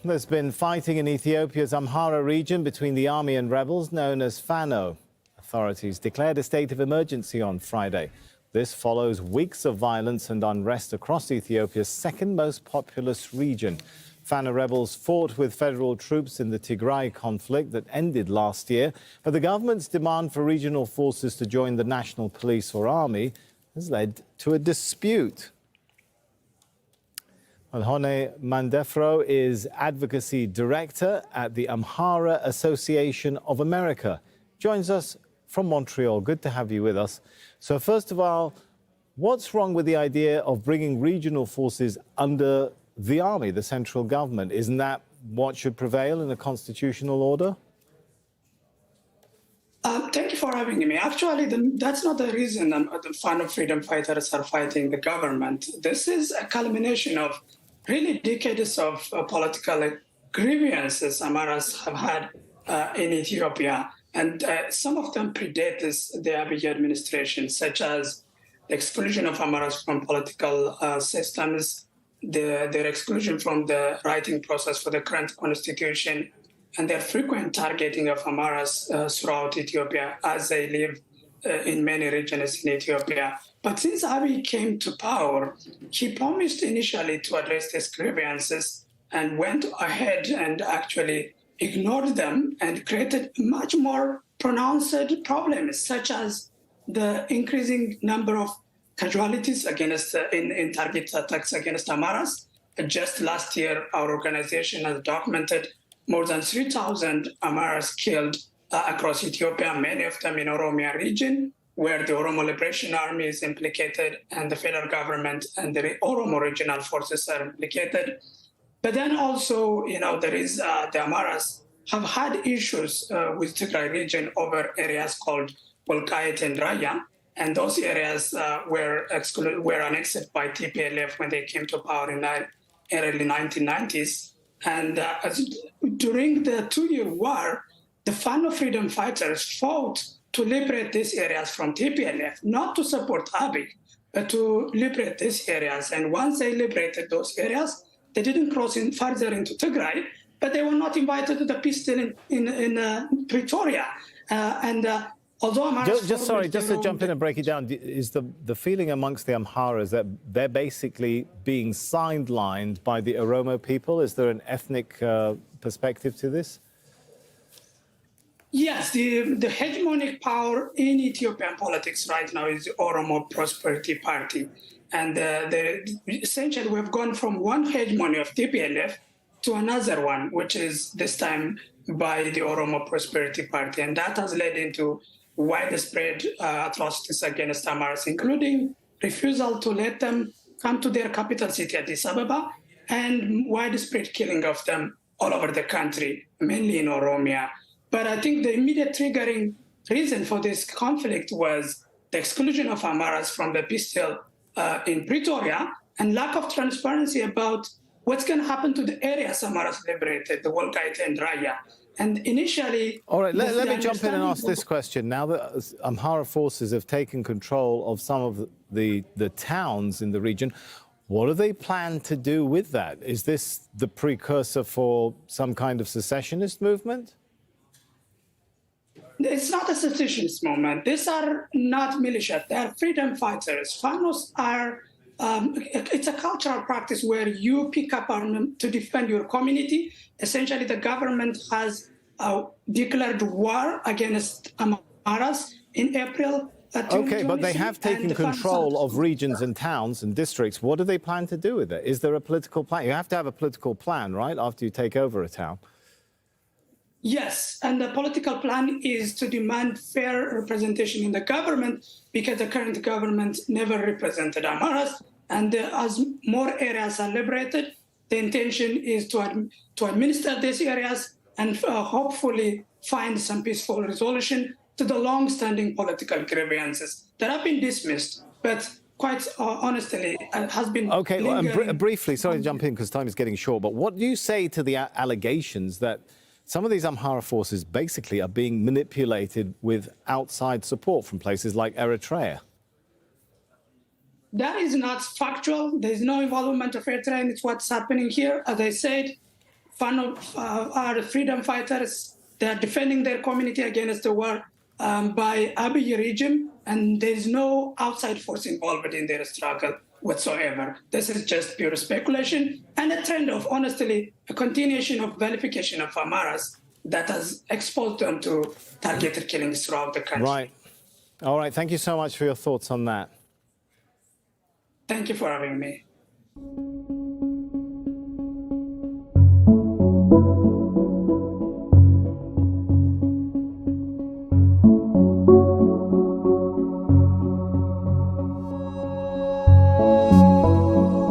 There's been fighting in Ethiopia's Amhara region between the army and rebels known as Fano. Authorities declared a state of emergency on Friday. This follows weeks of violence and unrest across Ethiopia's second most populous region. Fano rebels fought with federal troops in the Tigray conflict that ended last year, but the government's demand for regional forces to join the national police or army has led to a dispute. Alhone Mandefro is Advocacy Director at the Amhara Association of America. Joins us from Montreal. Good to have you with us. So first of all, what's wrong with the idea of bringing regional forces under the army, the central government? Isn't that what should prevail in a constitutional order? Thank you for having me. Actually, that's not the reason the Fano freedom fighters are fighting the government. This is a culmination of really decades of political grievances Amharas have had in Ethiopia. And some of them predate the Abiy administration, such as the exclusion of Amharas from political systems, their exclusion from the writing process for the current constitution, and their frequent targeting of Amharas throughout Ethiopia as they live in many regions in Ethiopia. But since Abiy came to power, he promised initially to address these grievances and went ahead and actually ignored them and created much more pronounced problems, such as the increasing number of casualties against in target attacks against Amharas. Just last year, our organization has documented more than 3,000 Amharas killed across Ethiopia, many of them in Oromia region, where the Oromo Liberation Army is implicated and the federal government and the Oromo regional forces are implicated. But then also, there is the Amharas have had issues with Tigray region over areas called Welkait and Raya, and those areas were annexed by TPLF when they came to power in the early 1990s. And during the 2-year war, the Fano freedom fighters fought to liberate these areas from TPLF, not to support Abiy, but to liberate these areas. And once they liberated those areas, they didn't cross further into Tigray, but they were not invited to the peace deal in Pretoria. Although Amharas just to jump in and break it down, is the feeling amongst the Amharas that they're basically being sidelined by the Oromo people? Is there an ethnic perspective to this? Yes, the hegemonic power in Ethiopian politics right now is the Oromo Prosperity Party. And essentially, we've gone from one hegemony of TPLF to another one, which is this time by the Oromo Prosperity Party. And that has led into widespread atrocities against Amharas, including refusal to let them come to their capital city, Addis Ababa, and widespread killing of them all over the country, mainly in Oromia. But I think the immediate triggering reason for this conflict was the exclusion of Amharas from the peace deal in Pretoria and lack of transparency about what's going to happen to the areas Amharas liberated, the Welkait and Raya. And initially... All right, let me jump in and ask this question. Now that Amhara forces have taken control of some of the towns in the region, what do they plan to do with that? Is this the precursor for some kind of secessionist movement? It's not a secessionist movement. These are not militia. They are freedom fighters. Fanos are... it's a cultural practice where you pick up arms to defend your community. Essentially, the government has declared war against Amharas in April. Okay, but they have taken control of regions and towns and districts. What do they plan to do with it? Is there a political plan? You have to have a political plan, right, after you take over a town? Yes, and the political plan is to demand fair representation in the government because the current government never represented Amharas. And as more areas are liberated, the intention is to administer these areas and hopefully find some peaceful resolution to the long-standing political grievances that have been dismissed, but quite honestly has been... Okay, well, briefly, sorry to jump in because time is getting short, but what do you say to the allegations that some of these Amhara forces basically are being manipulated with outside support from places like Eritrea? That is not factual. There's no involvement of Eritrea in what's happening here. As I said, are freedom fighters. They are defending their community against the war by Abiy regime, and there's no outside force involved in their struggle whatsoever. This is just pure speculation and a trend of, honestly, a continuation of vilification of Amharas that has exposed them to targeted killings throughout the country. Right. All right. Thank you so much for your thoughts on that. Thank you for having me.